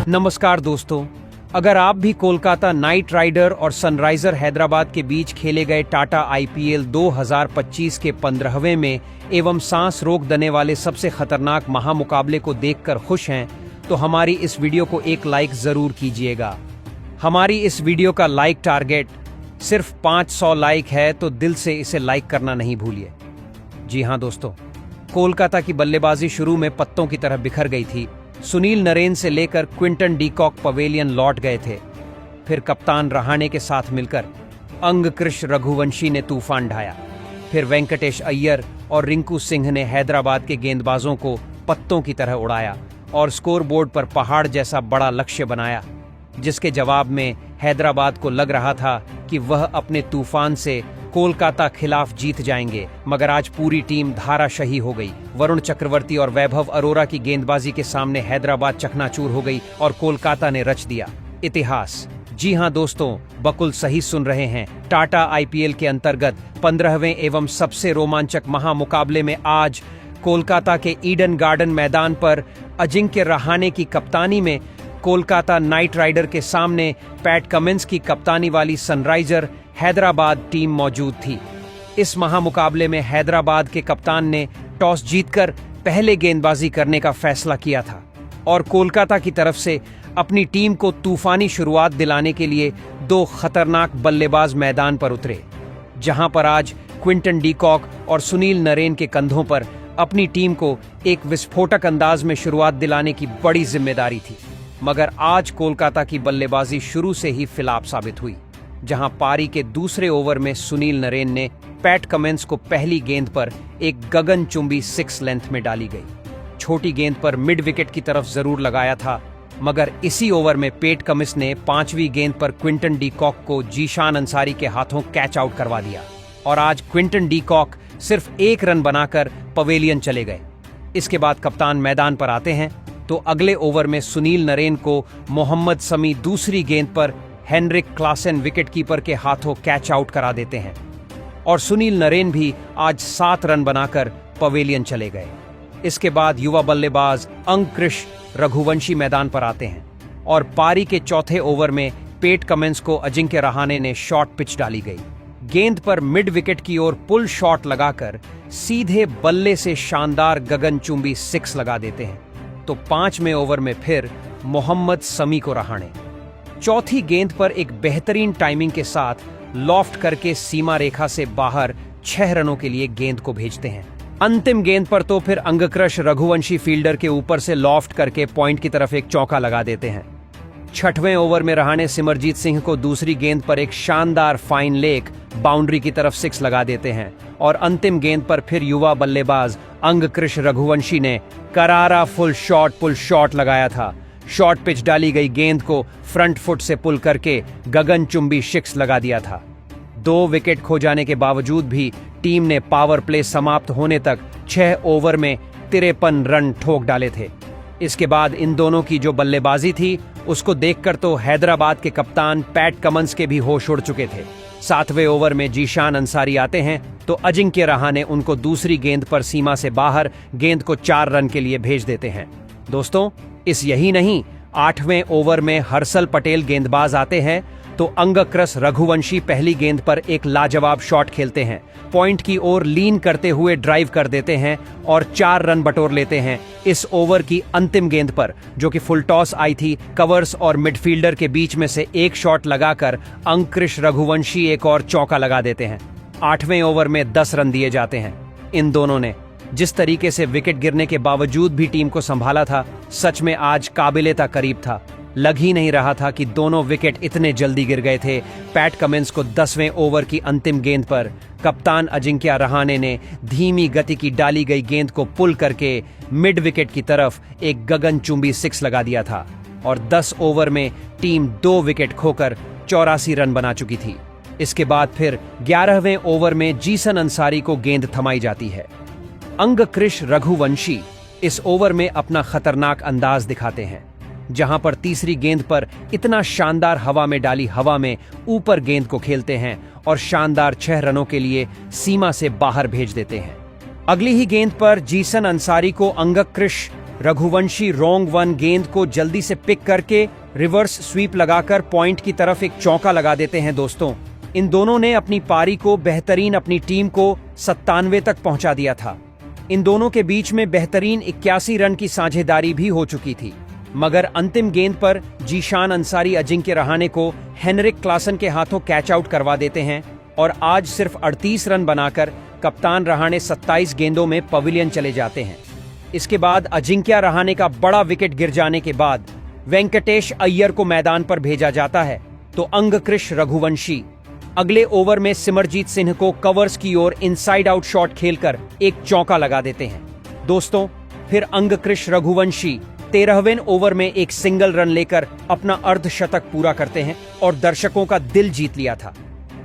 नमस्कार दोस्तों, अगर आप भी कोलकाता नाइट राइडर और सनराइजर हैदराबाद के बीच खेले गए टाटा आईपीएल 2025 के 15वें में एवं सांस रोक देने वाले सबसे खतरनाक महामुकाबले को देखकर खुश हैं, तो हमारी इस वीडियो को एक लाइक जरूर कीजिएगा। हमारी इस वीडियो का लाइक टारगेट सिर्फ 500 लाइक है, तो दिल से इसे लाइक करना नहीं भूलिए। जी हाँ दोस्तों, कोलकाता की बल्लेबाजी शुरू में पत्तों की तरह बिखर गई थी। सुनील नरेन से लेकर क्विंटन डी कॉक पवेलियन लौट गए थे। फिर कप्तान रहाणे के साथ मिलकर अंगकृश रघुवंशी ने तूफान ढाया। फिर वेंकटेश अय्यर और रिंकू सिंह ने हैदराबाद के गेंदबाजों को पत्तों की तरह उड़ाया और स्कोरबोर्ड पर पहाड़ जैसा बड़ा लक्ष्य बनाया, जिसके जवाब में हैदराबाद को लग रहा था कि वह अपने तूफान से कोलकाता खिलाफ जीत जाएंगे। मगर आज पूरी टीम धाराशाही हो गई। वरुण चक्रवर्ती और वैभव अरोरा की गेंदबाजी के सामने हैदराबाद चकनाचूर हो गई और कोलकाता ने रच दिया इतिहास। जी हां दोस्तों, बकुल सही सुन रहे हैं। टाटा आईपीएल के अंतर्गत 15वें एवं सबसे रोमांचक महामुकाबले में आज कोलकाता के ईडन गार्डन मैदान पर अजिंक्य रहाणे की कप्तानी में कोलकाता नाइट राइडर के सामने पैट कमिंस की कप्तानी वाली सनराइजर हैदराबाद टीम मौजूद थी। इस महामुकाबले में हैदराबाद के कप्तान ने टॉस जीतकर पहले गेंदबाजी करने का फैसला किया था और कोलकाता की तरफ से अपनी टीम को तूफानी शुरुआत दिलाने के लिए दो खतरनाक बल्लेबाज मैदान पर उतरे, जहां पर आज क्विंटन डी कॉक और सुनील नरेन के कंधों पर अपनी टीम को एक विस्फोटक अंदाज में शुरुआत दिलाने की बड़ी जिम्मेदारी थी। मगर आज कोलकाता की बल्लेबाजी शुरू से ही फिलाप साबित हुई, जहां पारी के दूसरे ओवर में सुनील नरेन ने पैट कमिंस को पहली गेंद पर एक गगनचुंबी 6 लेंथ में डाली गई। छोटी गेंद पर मिड विकेट की तरफ जरूर लगाया था, मगर इसी ओवर में पैट कमिंस ने 5वीं गेंद पर क्विंटन डी कॉक को जीशान अंसारी के हाथों कैच आउट करवा दिया और आज क्विंटन डी कॉक सिर्फ 1 रन बनाकर पवेलियन चले गए। इसके बाद कप्तान मैदान पर आते हैं तो अगले ओवर में सुनील नरेन को मोहम्मद शमी दूसरी गेंद पर हेनरिक क्लासन विकेटकीपर के हाथों कैच आउट करा देते हैं और सुनील नरेन भी आज 7 रन बनाकर पवेलियन चले गए। इसके बाद युवा बल्लेबाज अंगकृश रघुवंशी मैदान पर आते हैं और पारी के चौथे ओवर में पैट कमिंस को अजिंक्य रहाणे ने शॉर्ट पिच डाली गई। गेंद पर मिड विकेट की ओर पुल शॉट लगाकर सीधे बल्ले से शानदार गगनचुंबी 6 लगा देते हैं। तो 5वें ओवर में फिर मोहम्मद शमी को रहाणे चौथी गेंद पर एक बेहतरीन टाइमिंग के साथ लॉफ्ट करके सीमा रेखा से बाहर 6 रनों के लिए गेंद को भेजते हैं। अंतिम गेंद पर तो फिर अंगकृश रघुवंशी फील्डर के ऊपर से लॉफ्ट करके पॉइंट की तरफ एक चौका लगा देते हैं। 6वें ओवर में रहाणे सिमरजीत सिंह को दूसरी गेंद पर एक शानदार फाइन लेग बाउंड्री की तरफ 6 लगा देते हैं और अंतिम गेंद पर फिर युवा बल्लेबाज अंगकृश रघुवंशी ने करारा पुल शॉट लगाया था। शॉर्ट पिच डाली गई गेंद को फ्रंट फुट से पुल करके गगनचुंबी 6 लगा दिया था। 2 विकेट खो जाने के बावजूद भी टीम ने पावर प्ले समाप्त होने तक 6 ओवर में 53 रन ठोक डाले थे। इसके बाद इन दोनों की जो बल्लेबाजी थी उसको देखकर तो हैदराबाद के कप्तान पैट कमिंस के भी होश उड़ चुके थे। 7वें ओवर में जीशान अंसारी आते हैं तो अजिंक्य रहाणे उनको दूसरी गेंद पर सीमा से बाहर गेंद को 4 रन के लिए भेज देते हैं। दोस्तों, इस यही नहीं, 8वें ओवर में हर्षल पटेल गेंदबाज आते हैं तो अंगकृश रघुवंशी पहली गेंद पर एक लाजवाब शॉट खेलते हैं, पॉइंट की ओर लीन करते हुए ड्राइव कर देते हैं और 4 रन बटोर लेते हैं। इस ओवर की अंतिम गेंद पर, जो कि फुल टॉस आई थी, कवर्स और मिडफील्डर के बीच में से एक शॉट लगाकर अंगकृश रघुवंशी एक और चौका लगा देते हैं। 8वें ओवर में 10 रन दिए जाते हैं। इन दोनों ने जिस तरीके से विकेट गिरने के बावजूद भी टीम को संभाला था, सच में आज काबिले तारीफ था। लग ही नहीं रहा था कि दोनों विकेट इतने जल्दी गिर गए थे। पैट कमिंस को 10वें ओवर की अंतिम गेंद पर कप्तान अजिंक्य रहाणे ने धीमी गति की डाली गई गेंद को पुल करके मिड विकेट की तरफ एक गगनचुंबी 6 लगा दिया था और 10 ओवर में टीम 2 विकेट खोकर 84 रन बना चुकी थी। इसके बाद फिर 11वें ओवर में जीसन अंसारी को गेंद थमाई जाती है। अंगकृश रघुवंशी इस ओवर में अपना खतरनाक अंदाज दिखाते हैं, जहां पर तीसरी गेंद पर इतना शानदार हवा में डाली हवा में ऊपर गेंद को खेलते हैं और शानदार 6 रनों के लिए सीमा से बाहर भेज देते हैं। अगली ही गेंद पर जीसन अंसारी को अंगकृश रघुवंशी रोंग वन गेंद को जल्दी से पिक करके रिवर्स स्वीप लगाकर पॉइंट की तरफ एक चौका लगा देते हैं। दोस्तों, इन दोनों ने अपनी पारी को बेहतरीन अपनी टीम को 97 तक पहुंचा दिया था। इन दोनों के बीच में बेहतरीन 81 रन की साझेदारी भी हो चुकी थी, मगर अंतिम गेंद पर जीशान अंसारी अजिंक्य रहाणे को हेनरिक क्लासन के हाथों कैच आउट करवा देते हैं और आज सिर्फ 38 रन बनाकर कप्तान रहाणे 27 गेंदों में पवेलियन चले जाते हैं। इसके बाद अजिंक्य रहाणे का बड़ा विकेट गिर जाने के बाद वेंकटेश अय्यर को मैदान पर भेजा जाता है, तो अंगकृश रघुवंशी अगले ओवर में सिमरजीत सिंह को कवर्स की ओर इनसाइड आउट शॉट खेलकर एक चौका लगा देते हैं। दोस्तों, फिर अंगकृश रघुवंशी 13वें ओवर में एक सिंगल रन लेकर अपना अर्धशतक पूरा करते हैं और दर्शकों का दिल जीत लिया था।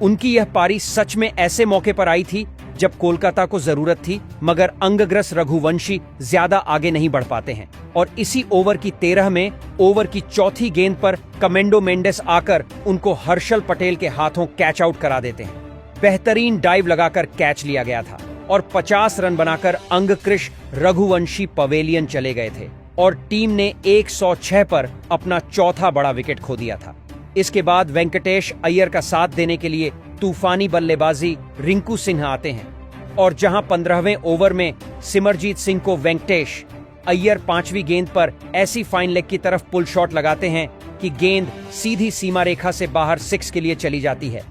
उनकी यह पारी सच में ऐसे मौके पर आई थी जब कोलकाता को जरूरत थी, मगर अंगग्रस रघुवंशी ज्यादा आगे नहीं बढ़ पाते हैं और इसी ओवर की 13 में ओवर की चौथी गेंद पर कमेंडो मेंडेस आकर उनको हर्षल पटेल के हाथों कैच आउट करा देते हैं। बेहतरीन डाइव लगाकर कैच लिया गया था और 50 रन बनाकर अंगकृश रघुवंशी पवेलियन चले गए थे और टीम ने 106 पर अपना चौथा बड़ा विकेट खो दिया था। इसके बाद वेंकटेश अय्यर का साथ देने के लिए तूफानी बल्लेबाजी रिंकू सिंह आते हैं और जहां 15वें ओवर में सिमरजीत सिंह को वेंकटेश अय्यर 5वीं गेंद पर ऐसी फाइन लेग की तरफ पुल शॉट लगाते हैं कि गेंद सीधी सीमा रेखा से बाहर 6 के लिए चली जाती है।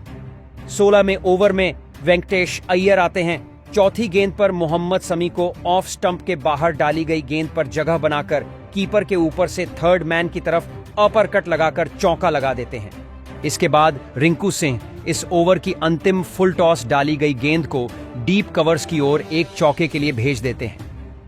16वें ओवर में वेंकटेश अय्यर आते हैं। चौथी गेंद पर मोहम्मद समी को ऑफ स्टंप के बाहर डाली गई गेंद पर जगह बनाकर कीपर के ऊपर से थर्ड मैन की तरफ अपर कट लगाकर चौका लगा देते हैं। इसके बाद रिंकू सिंह इस ओवर की अंतिम फुल टॉस डाली गई गेंद को डीप कवर्स की ओर एक चौके के लिए भेज देते हैं।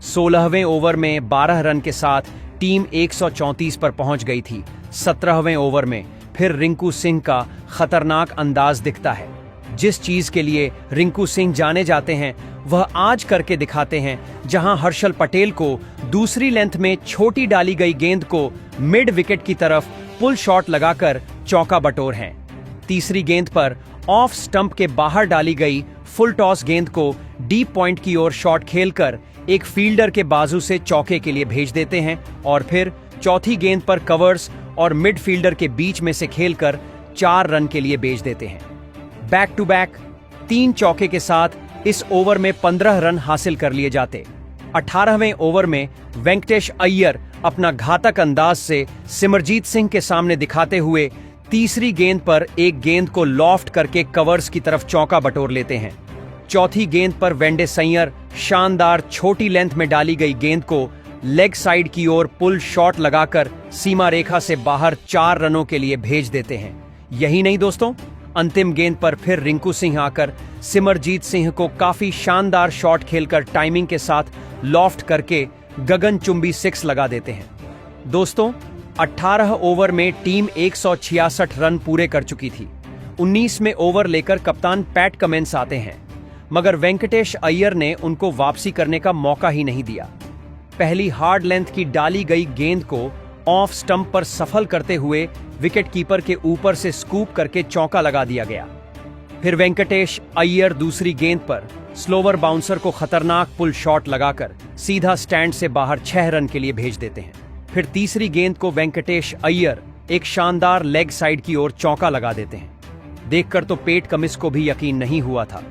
16वें ओवर में 12 रन के साथ टीम 134 पर पहुंच गई थी। 17वें ओवर में फिर रिंकू सिंह का खतरनाक अंदाज दिखता है। जिस चीज के लिए रिंकू सिंह जाने जाते हैं वह आज करके दिखाते हैं, जहां हर्षल पटेल को दूसरी लेंथ में छोटी डाली गई गेंद को मिड विकेट की तरफ पुल शॉट लगाकर चौका बटोर हैं। तीसरी गेंद पर ऑफ स्टंप के बाहर डाली गई फुल टॉस गेंद को डीप पॉइंट की ओर शॉट खेलकर एक फील्डर के बाजू से चौके के लिए भेज देते हैं और फिर चौथी गेंद पर कवर्स और मिड फील्डर के बीच में से खेलकर 4 रन के लिए भेज देते हैं। बैक टू बैक 3 चौके के साथ इस ओवर में 15 रन हासिल कर लिए जाते। 18वें ओवर में वेंकटेश अय्यर अपना घातक अंदाज से सिमरजीत सिंह के सामने दिखाते हुए तीसरी गेंद पर एक गेंद को लॉफ्ट करके कवर्स की तरफ चौका बटोर लेते हैं। चौथी गेंद पर वेंडे सैयर शानदार छोटी लेंथ में डाली गई गेंद को लेग साइड की ओर पुल शॉट लगाकर सीमा रेखा से बाहर 4 रनों के लिए भेज देते हैं। यही नहीं दोस्तों, अंतिम गेंद पर फिर रिंकू सिंह आकर सिमरजीत सिंह को काफी शानदार शॉट खेलकर टाइमिंग के साथ लॉफ्ट करके गगनचुंबी 6 लगा देते हैं। दोस्तों, 18 ओवर में टीम 166 रन पूरे कर चुकी थी। 19वें ओवर लेकर कप्तान पैट कमिंस आते हैं, मगर वेंकटेश अय्यर ने उनको वापसी करने का मौका ही नहीं दिया। पहली हार्ड लेंथ की डाली गई गेंद को ऑफ स्टंप पर सफल करते हुए विकेट कीपर के ऊपर से स्कूप करके चौका लगा दिया गया। फिर वेंकटेश अय्यर दूसरी गेंद पर स्लोवर बाउंसर को खतरनाक पुल शॉट लगाकर सीधा स्टैंड से बाहर 6 रन के लिए भेज देते हैं। फिर तीसरी गेंद को वेंकटेश अय्यर एक शानदार लेग साइड की ओर चौका लगा देते हैं। देखकर तो पैट कमिंस को भी यकीन नहीं हुआ था।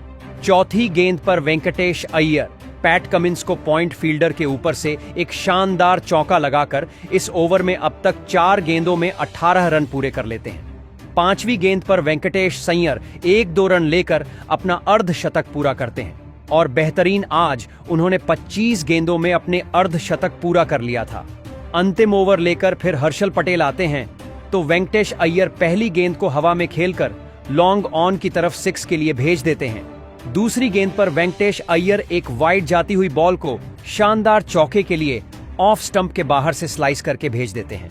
चौथी गेंद पर वेंकटेश अय्यर पैट कमिंस को पॉइंट फील्डर के ऊपर से एक शानदार चौका लगाकर इस ओवर में अब तक 4 गेंदों में 18 रन पूरे कर लेते हैं। 5वीं गेंद पर वेंकटेश सैयर 1-2 रन लेकर अपना अर्धशतक पूरा करते हैं और बेहतरीन आज उन्होंने 25 गेंदों में अपने अर्धशतक पूरा कर लिया था। अंतिम ओवर लेकर फिर हर्षल पटेल आते हैं, तो वेंकटेश अय्यर पहली गेंद को हवा में खेलकर लॉन्ग ऑन की तरफ 6 के लिए भेज देते हैं। दूसरी गेंद पर वेंकटेश अय्यर एक वाइड जाती हुई बॉल को शानदार चौके के लिए ऑफ स्टंप के बाहर से स्लाइस करके भेज देते हैं।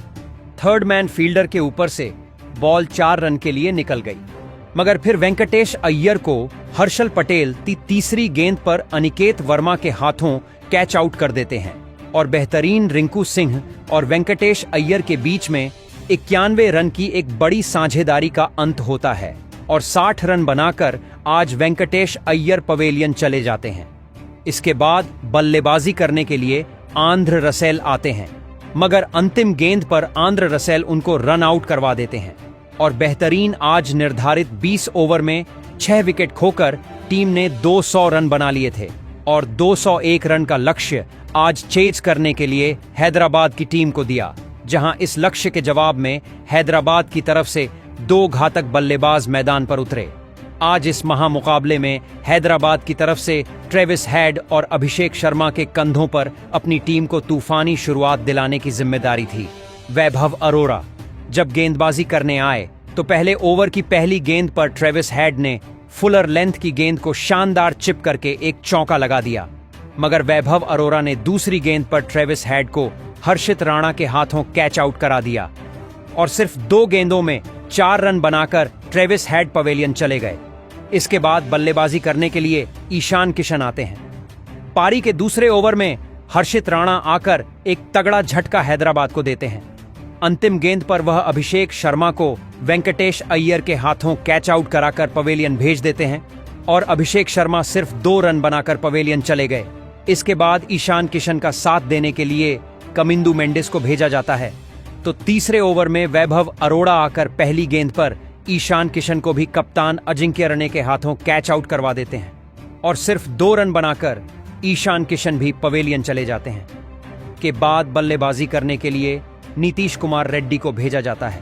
थर्ड मैन फील्डर के ऊपर से बॉल 4 रन के लिए निकल गई, मगर फिर वेंकटेश अय्यर को हर्षल पटेल तीसरी गेंद पर अनिकेत वर्मा के हाथों कैच आउट कर देते हैं और बेहतरीन रिंकू सिंह और वेंकटेश अय्यर के बीच में 91 रन की एक बड़ी साझेदारी का अंत होता है और 60 रन बनाकर आज वेंकटेश अय्यर पवेलियन चले जाते हैं। इसके बाद बल्लेबाजी करने के लिए आंध्र रसेल आते हैं, मगर अंतिम गेंद पर आंध्र रसेल उनको रन आउट करवा देते हैं और बेहतरीन आज निर्धारित 20 ओवर में 6 विकेट खोकर टीम ने 200 रन बना लिए थे और 201 रन का लक्ष्य आज चेज करने के लिए हैदराबाद की टीम को दिया, जहां इस लक्ष्य के जवाब में हैदराबाद की तरफ से 2 घातक बल्लेबाज मैदान पर उतरे। आज इस महामुकाबले में हैदराबाद की तरफ से ट्रेविस हेड और अभिषेक शर्मा के कंधों पर अपनी टीम को तूफानी शुरुआत दिलाने की जिम्मेदारी थी। वैभव अरोरा जब गेंदबाजी करने आए तो पहले ओवर की पहली गेंद पर ट्रेविस हेड ने फुलर लेंथ की गेंद को शानदार चिप करके एक चौका लगा दिया, मगर वैभव अरोरा ने दूसरी गेंद पर ट्रेविस हेड को हर्षित राणा के हाथों कैच आउट करा दिया और सिर्फ 2 गेंदों में 4 रन बनाकर ट्रेविस हेड पवेलियन चले गए। इसके बाद बल्लेबाजी करने के लिए ईशान किशन आते हैं। पारी के दूसरे ओवर में हर्षित राणा आकर एक तगड़ा झटका हैदराबाद को देते हैं। अंतिम गेंद पर वह अभिषेक शर्मा को वेंकटेश अय्यर के हाथों कैच आउट कराकर पवेलियन भेज देते हैं और अभिषेक शर्मा सिर्फ 2 रन बनाकर पवेलियन चले गए। इसके बाद ईशान किशन का साथ देने के लिए कमिंदू मेंडिस को भेजा जाता है, तो तीसरे ओवर में वैभव अरोड़ा आकर पहली गेंद पर ईशान किशन को भी कप्तान अजिंक्य रणे के हाथों कैच आउट करवा देते हैं और सिर्फ 2 रन बनाकर ईशान किशन भी पवेलियन चले जाते हैं। के बाद बल्लेबाजी करने के लिए नीतीश कुमार रेड्डी को भेजा जाता है।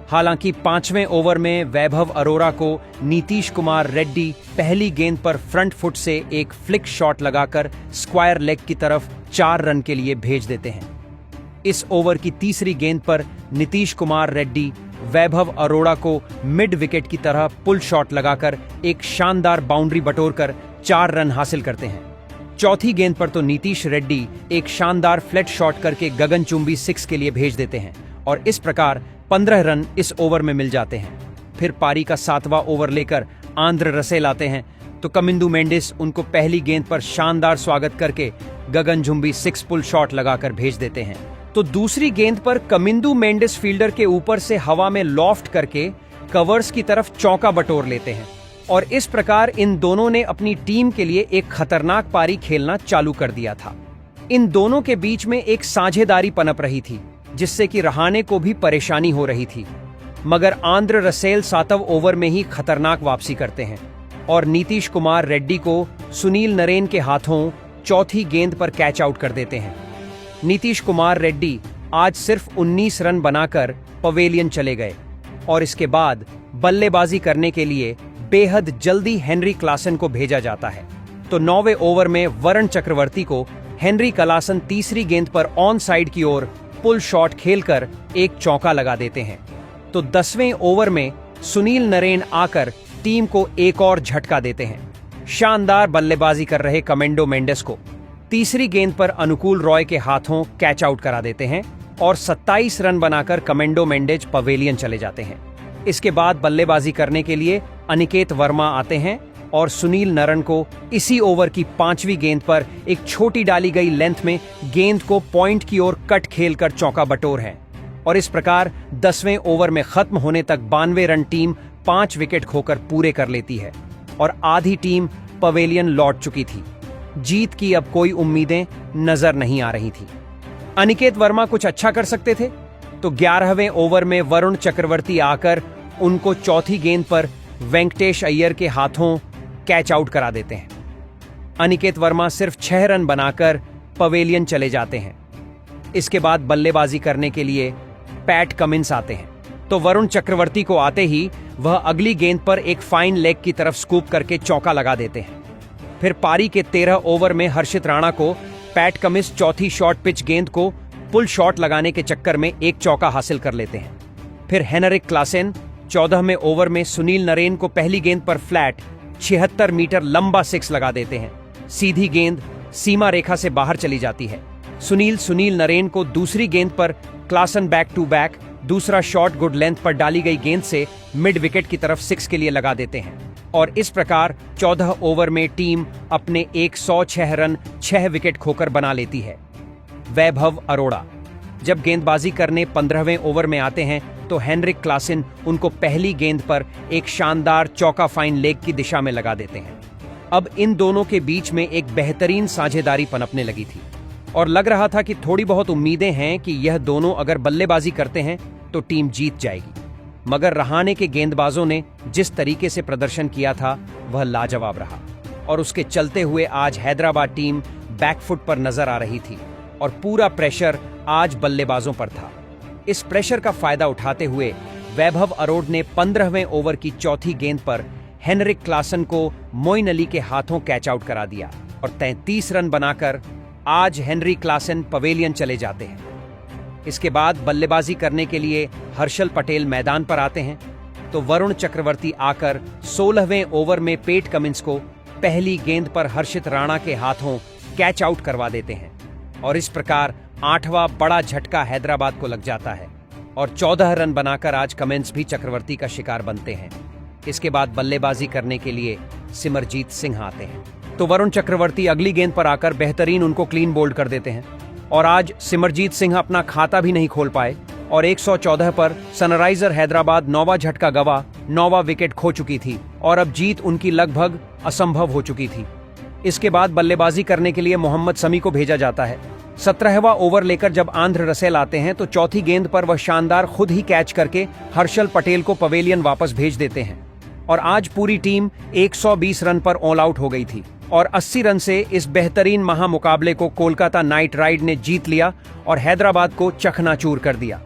हालांकि 5वें ओवर में वैभव अरोरा को नीतीश कुमार रेड्डी पहली गेंद पर फ्रंट फुट से एक फ्लिक शॉट लगाकर स्क्वायर लेग की तरफ 4 रन के लिए भेज देते हैं। इस ओवर की तीसरी गेंद पर नीतीश कुमार रेड्डी वैभव अरोड़ा को मिड विकेट की तरह पुल शॉट लगाकर एक शानदार बाउंड्री बटोरकर 4 रन हासिल करते हैं। चौथी गेंद पर तो नीतीश रेड्डी एक शानदार फ्लैट शॉट करके गगनचुंबी 6 के लिए भेज देते हैं और इस प्रकार 15 रन इस ओवर में मिल जाते हैं। फिर पारी का 7वां ओवर लेकर आंध्र रसेल आते हैं, तो कमिंदू मेंडिस उनको पहली गेंद पर शानदार स्वागत करके गगनचुंबी 6 पुल शॉट लगाकर भेज देते हैं। तो दूसरी गेंद पर कमिंदू मेंडिस फील्डर के ऊपर से हवा में लॉफ्ट करके कवर्स की तरफ चौका बटोर लेते हैं और इस प्रकार इन दोनों ने अपनी टीम के लिए एक खतरनाक पारी खेलना चालू कर दिया था। इन दोनों के बीच में एक साझेदारी पनप रही थी, जिससे कि रहाणे को भी परेशानी हो रही थी, मगर आंध्र रसेल 7वें ओवर में ही खतरनाक वापसी करते हैं और नीतीश कुमार रेड्डी को सुनील नरेन के हाथों चौथी गेंद पर कैच आउट कर देते हैं। नीतीश कुमार रेड्डी आज सिर्फ 19 रन बनाकर पवेलियन चले गए और इसके बाद बल्लेबाजी करने के लिए बेहद जल्दी हेनरी क्लासन को भेजा जाता है, तो 9वें ओवर में वरुण चक्रवर्ती को हेनरी क्लासन तीसरी गेंद पर ऑन साइड की ओर पुल शॉट खेलकर एक चौका लगा देते हैं। तो 10वें ओवर में सुनील नरेन आकर टीम को एक और झटका देते हैं। शानदार बल्लेबाजी कर रहे कमेंडो मेंडिस को तीसरी गेंद पर अनुकूल रॉय के हाथों कैच आउट करा देते हैं और 27 रन बनाकर कमेंडो मेंडिस पवेलियन चले जाते हैं। इसके बाद बल्लेबाजी करने के लिए अनिकेत वर्मा आते हैं और सुनील नरेन को इसी ओवर की 5वीं गेंद पर एक छोटी डाली गई लेंथ में गेंद को पॉइंट की ओर कट खेलकर चौका बटोर है और इस प्रकार 10वें ओवर में खत्म होने तक 92 रन टीम 5 विकेट खोकर पूरे कर लेती है और आधी टीम पवेलियन लौट चुकी थी। जीत की अब कोई उम्मीदें नजर नहीं आ रही थी। अनिकेत वर्मा कुछ अच्छा कर सकते थे, तो 11वें ओवर में वरुण चक्रवर्ती आकर उनको चौथी गेंद पर वेंकटेश अय्यर के हाथों कैच आउट करा देते हैं। अनिकेत वर्मा सिर्फ 6 रन बनाकर पवेलियन चले जाते हैं। इसके बाद बल्लेबाजी करने के लिए पैट कमिंस आते हैं, तो वरुण चक्रवर्ती को आते ही वह अगली गेंद पर एक फाइन लेग की तरफ स्कूप करके चौका लगा देते हैं। फिर पारी के 13 ओवर में हर्षित राणा को पैट कमिंस चौथी शॉर्ट पिच गेंद को पुल शॉट लगाने के चक्कर में एक चौका हासिल कर लेते हैं। फिर हेनरिक क्लासेन 14वें ओवर में सुनील नरेन को पहली गेंद पर फ्लैट 76 मीटर लंबा 6 लगा देते हैं। सीधी गेंद सीमा रेखा से बाहर चली जाती है। सुनील नरेन को दूसरी गेंद पर क्लासन बैक टू बैक दूसरा शॉट गुड लेंथ पर डाली गई गेंद से मिड विकेट की तरफ 6 के लिए लगा देते हैं और इस प्रकार 14 ओवर में टीम अपने 106 रन 6 विकेट खोकर बना लेती है। वैभव अरोड़ा जब गेंदबाजी करने 15वें ओवर में आते हैं तो हेनरिक क्लासन उनको पहली गेंद पर एक शानदार चौका फाइन लेग की दिशा में लगा देते हैं। अब इन दोनों के बीच में एक बेहतरीन साझेदारी पनपने लगी थी। और लग रहा था कि थोड़ी बहुत उम्मीदें हैं कि यह दोनों अगर बल्लेबाजी करते हैं तो टीम जीत जाएगी। मगर रहाणे के गेंदबाजों ने जिस तरीके से प्रदर्शन किया था वह लाजवाब रहा और उसके चलते हुए आज हैदराबाद टीम बैकफुट पर नजर आ रही थी और पूरा प्रेशर आज बल्लेबाजों पर था। इस प्रेशर का फायदा उठाते हुए वैभव अरोड़ ने 15वें ओवर की चौथी गेंद पर हेनरिक क्लासन को मोइन अली के हाथों कैच आउट करा दिया और 33 रन बनाकर आज हेनरी क्लासन पवेलियन चले जाते हैं। इसके बाद बल्लेबाजी करने के लिए हर्षल पटेल मैदान पर आते हैं तो वरुण चक्रवर्ती आकर 16वें ओवर में पेट कमिंस को पहली गेंद पर हर्षित राणा के हाथों कैच आउट करवा देते हैं और इस प्रकार 8वां बड़ा झटका हैदराबाद को लग जाता है और 14 रन बनाकर आज कमिंस भी चक्रवर्ती का शिकार बनते हैं। इसके बाद बल्लेबाजी करने के लिए सिमरजीत सिंह आते हैं तो वरुण चक्रवर्ती अगली गेंद पर आकर बेहतरीन उनको क्लीन बोल्ड कर देते हैं और आज सिमरजीत सिंह अपना खाता भी नहीं खोल पाए और 114 पर सनराइजर हैदराबाद 9वां झटका गवा 9वां विकेट खो चुकी थी और अब जीत उनकी लगभग असंभव हो चुकी थी। इसके बाद बल्लेबाजी करने के लिए मोहम्मद शमी को भेजा जाता है। 17वां ओवर लेकर जब आंध्र रसेल आते हैं तो चौथी गेंद पर वह शानदार खुद ही कैच करके हर्षल पटेल को पवेलियन वापस भेज देते हैं और आज पूरी टीम 120 रन पर ऑल आउट हो गई थी और 80 रन से इस बेहतरीन महामुकाबले को कोलकाता नाइट राइड ने जीत लिया और हैदराबाद को चकनाचूर कर दिया।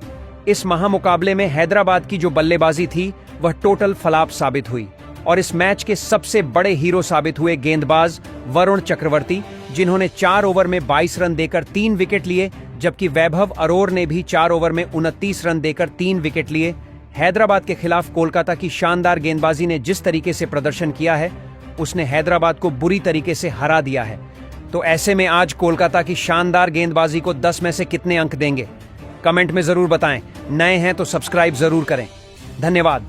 इस महामुकाबले में हैदराबाद की जो बल्लेबाजी थी वह टोटल फ्लॉप साबित हुई और इस मैच के सबसे बड़े हीरो साबित हुए गेंदबाज वरुण चक्रवर्ती, जिन्होंने 4 ओवर में 22 रन देकर 3 विकेट लिए, जबकि वैभव अरोड़ ने भी 4 ओवर में 29 रन देकर 3 विकेट लिए। हैदराबाद के खिलाफ कोलकाता की शानदार गेंदबाजी ने जिस तरीके से प्रदर्शन किया है उसने हैदराबाद को बुरी तरीके से हरा दिया है। तो ऐसे में आज कोलकाता की शानदार गेंदबाजी को 10 में से कितने अंक देंगे? कमेंट में जरूर बताएं। नए हैं तो सब्सक्राइब जरूर करें। धन्यवाद।